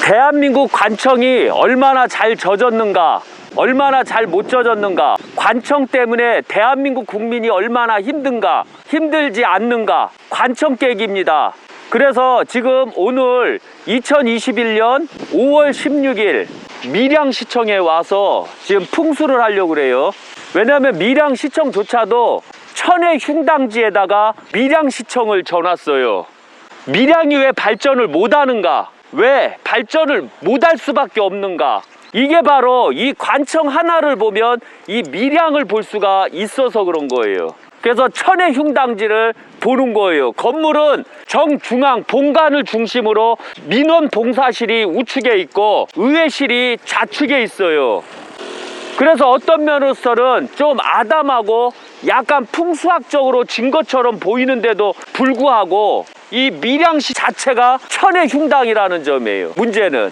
대한민국 관청이 얼마나 잘 젖었는가, 얼마나 잘 못 젖었는가, 관청 때문에 대한민국 국민이 얼마나 힘든가, 힘들지 않는가, 관청 깨기입니다. 그래서 지금 오늘 2021년 5월 16일 밀양시청에 와서 지금 풍수를 하려고 그래요. 왜냐하면 밀양시청조차도 천혜 흉당지에다가 밀양시청을 져놨어요. 밀양이 왜 발전을 못하는가, 왜 발전을 못할 수밖에 없는가, 이게 바로 이 관청 하나를 보면 이 밀양을 볼 수가 있어서 그런 거예요. 그래서 천혜 흉당지를 보는 거예요. 건물은 정중앙 본관을 중심으로 민원 봉사실이 우측에 있고 의회실이 좌측에 있어요. 그래서 어떤 면으로서는 좀 아담하고 약간 풍수학적으로 진 것처럼 보이는데도 불구하고 이 밀양시 자체가 천혜 흉당이라는 점이에요. 문제는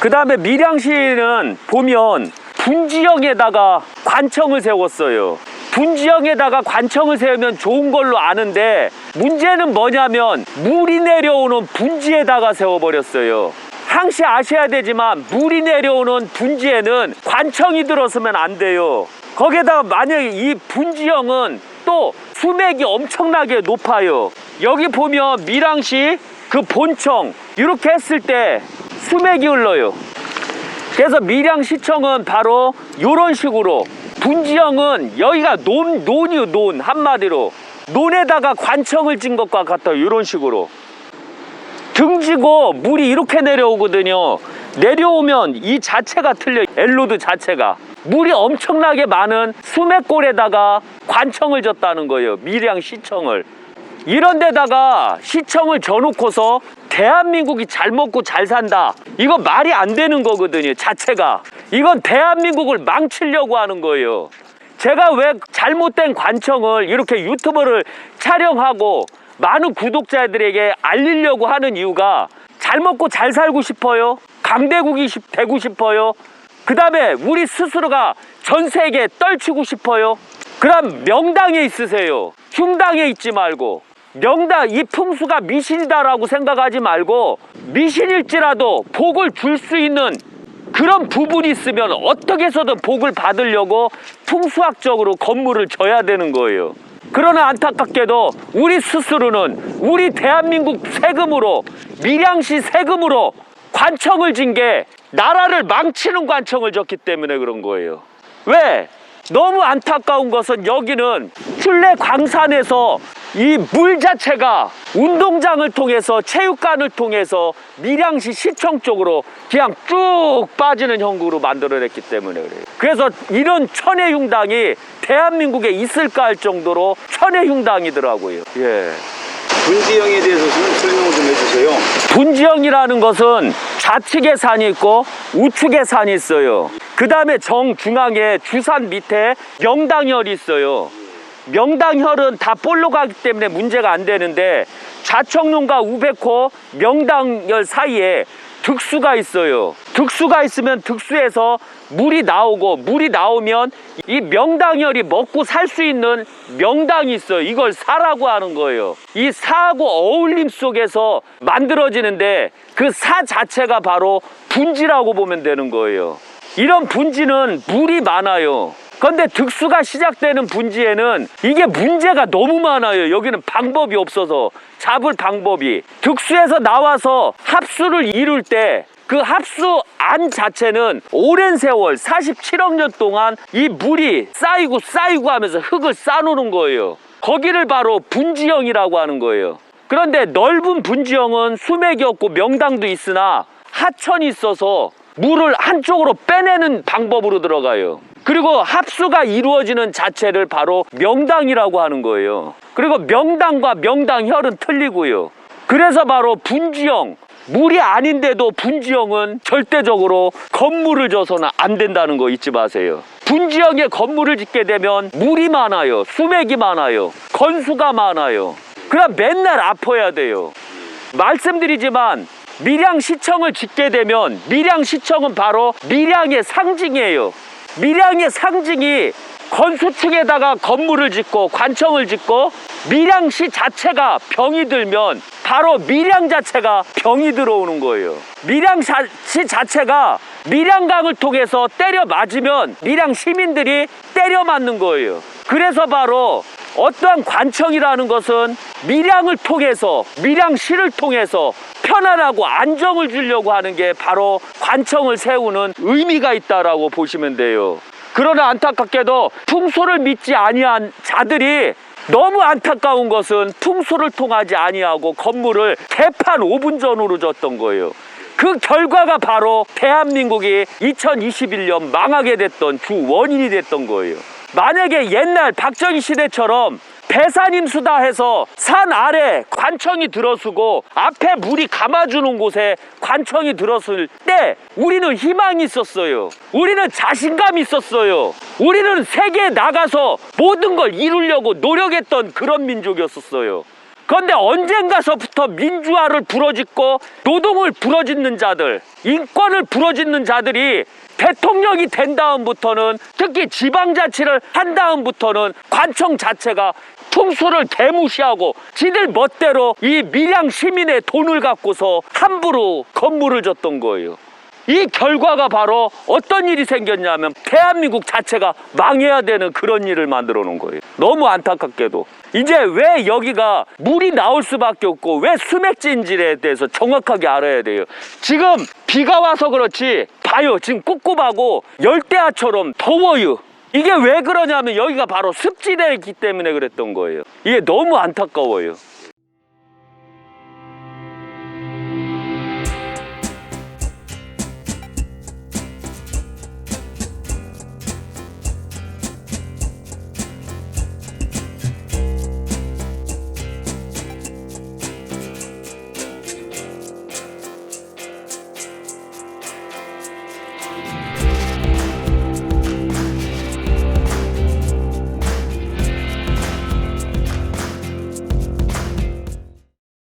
그 다음에 밀양시는 보면 분지형에다가 관청을 세웠어요. 분지형에다가 관청을 세우면 좋은 걸로 아는데 문제는 뭐냐면 물이 내려오는 분지에다가 세워버렸어요. 항시 아셔야 되지만 물이 내려오는 분지에는 관청이 들어서면 안 돼요. 거기에다가 만약에 이 분지형은 또 수맥이 엄청나게 높아요. 여기 보면 밀양시 그 본청 이렇게 했을 때 수맥이 흘러요. 그래서 밀양시청은 바로 이런 식으로, 분지형은 여기가 논이요, 논. 한마디로 논에다가 관청을 진 것과 같아요. 이런 식으로 등지고 물이 이렇게 내려오거든요. 내려오면 이 자체가 틀려요. 엘로드 자체가 물이 엄청나게 많은 수맥골에다가 관청을 졌다는 거예요. 밀양시청을. 이런 데다가 시청을 져놓고서 대한민국이 잘 먹고 잘 산다, 이거 말이 안 되는 거거든요. 자체가 이건 대한민국을 망치려고 하는 거예요. 제가 왜 잘못된 관청을 이렇게 유튜브를 촬영하고 많은 구독자들에게 알리려고 하는 이유가, 잘 먹고 잘 살고 싶어요? 강대국이 되고 싶어요? 그 다음에 우리 스스로가 전 세계에 떨치고 싶어요? 그럼 명당에 있으세요. 흉당에 있지 말고. 명당, 이 풍수가 미신이다라고 생각하지 말고, 미신일지라도 복을 줄 수 있는 그런 부분이 있으면 어떻게 해서든 복을 받으려고 풍수학적으로 건물을 져야 되는 거예요. 그러나 안타깝게도 우리 스스로는 우리 대한민국 세금으로, 밀양시 세금으로 관청을 진 게 나라를 망치는 관청을 졌기 때문에 그런 거예요. 왜? 너무 안타까운 것은 여기는 출래 광산에서 이 물 자체가 운동장을 통해서, 체육관을 통해서 밀양시 시청 쪽으로 그냥 쭉 빠지는 형국으로 만들어냈기 때문에 그래요. 그래서 이런 천혜 흉당이 대한민국에 있을까 할 정도로 천혜 흉당이더라고요. 예. 분지형에 대해서 설명을 좀 해주세요. 분지형이라는 것은 좌측에 산이 있고 우측에 산이 있어요. 그 다음에 정중앙에 주산 밑에 명당혈이 있어요. 명당혈은 다 볼로 가기 때문에 문제가 안 되는데, 좌청룡과 우백호 명당혈 사이에 득수가 있어요. 득수가 있으면 득수에서 물이 나오고, 물이 나오면 이 명당혈이 먹고 살 수 있는 명당이 있어요. 이걸 사라고 하는 거예요. 이 사하고 어울림 속에서 만들어지는데 그 사 자체가 바로 분지라고 보면 되는 거예요. 이런 분지는 물이 많아요. 그런데 득수가 시작되는 분지에는 이게 문제가 너무 많아요. 여기는 방법이 없어서, 잡을 방법이. 득수에서 나와서 합수를 이룰 때 그 합수 안 자체는 오랜 세월 47억 년 동안 이 물이 쌓이고 하면서 흙을 쌓아놓는 거예요. 거기를 바로 분지형이라고 하는 거예요. 그런데 넓은 분지형은 수맥이 없고 명당도 있으나 하천이 있어서 물을 한쪽으로 빼내는 방법으로 들어가요. 그리고 합수가 이루어지는 자체를 바로 명당이라고 하는 거예요. 그리고 명당과 명당혈은 틀리고요. 그래서 바로 분지형, 물이 아닌데도 분지형은 절대적으로 건물을 져서는 안 된다는 거 잊지 마세요. 분지형에 건물을 짓게 되면 물이 많아요. 수맥이 많아요. 건수가 많아요. 그럼 맨날 아파야 돼요. 말씀드리지만 밀양시청을 짓게 되면 밀양시청은 바로 밀양의 상징이에요. 밀양의 상징이 건수층에다가 건물을 짓고 관청을 짓고 밀양시 자체가 병이 들면 바로 밀양 자체가 병이 들어오는 거예요. 밀양시 자체가 밀양강을 통해서 때려 맞으면 밀양 시민들이 때려 맞는 거예요. 그래서 바로 어떠한 관청이라는 것은 밀양을 통해서 밀양시를 통해서 편안하고 안정을 주려고 하는 게 바로 관청을 세우는 의미가 있다라고 보시면 돼요. 그러나 안타깝게도 풍소를 믿지 아니한 자들이 너무 안타까운 것은 풍소를 통하지 아니하고 건물을 개판 5분 전후로 졌던 거예요. 그 결과가 바로 대한민국이 2021년 망하게 됐던 주 원인이 됐던 거예요. 만약에 옛날 박정희 시대처럼 배산임수다 해서 산 아래 관청이 들어서고 앞에 물이 감아주는 곳에 관청이 들었을 때 우리는 희망이 있었어요. 우리는 자신감이 있었어요. 우리는 세계에 나가서 모든 걸 이루려고 노력했던 그런 민족이었었어요. 그런데 언젠가서부터 민주화를 부러짓고 노동을 부러짓는 자들, 인권을 부러짓는 자들이 대통령이 된 다음부터는, 특히 지방자치를 한 다음부터는 관청 자체가 풍수를 개무시하고 지들 멋대로 이 밀양 시민의 돈을 갖고서 함부로 건물을 졌던 거예요. 이 결과가 바로 어떤 일이 생겼냐면 대한민국 자체가 망해야 되는 그런 일을 만들어 놓은 거예요. 너무 안타깝게도. 이제 왜 여기가 물이 나올 수밖에 없고 왜 수맥진지에 대해서 정확하게 알아야 돼요. 지금 비가 와서 그렇지 봐요. 지금 꿉꿉하고 열대야처럼 더워요. 이게 왜 그러냐면 여기가 바로 습지대이기 때문에 그랬던 거예요. 이게 너무 안타까워요.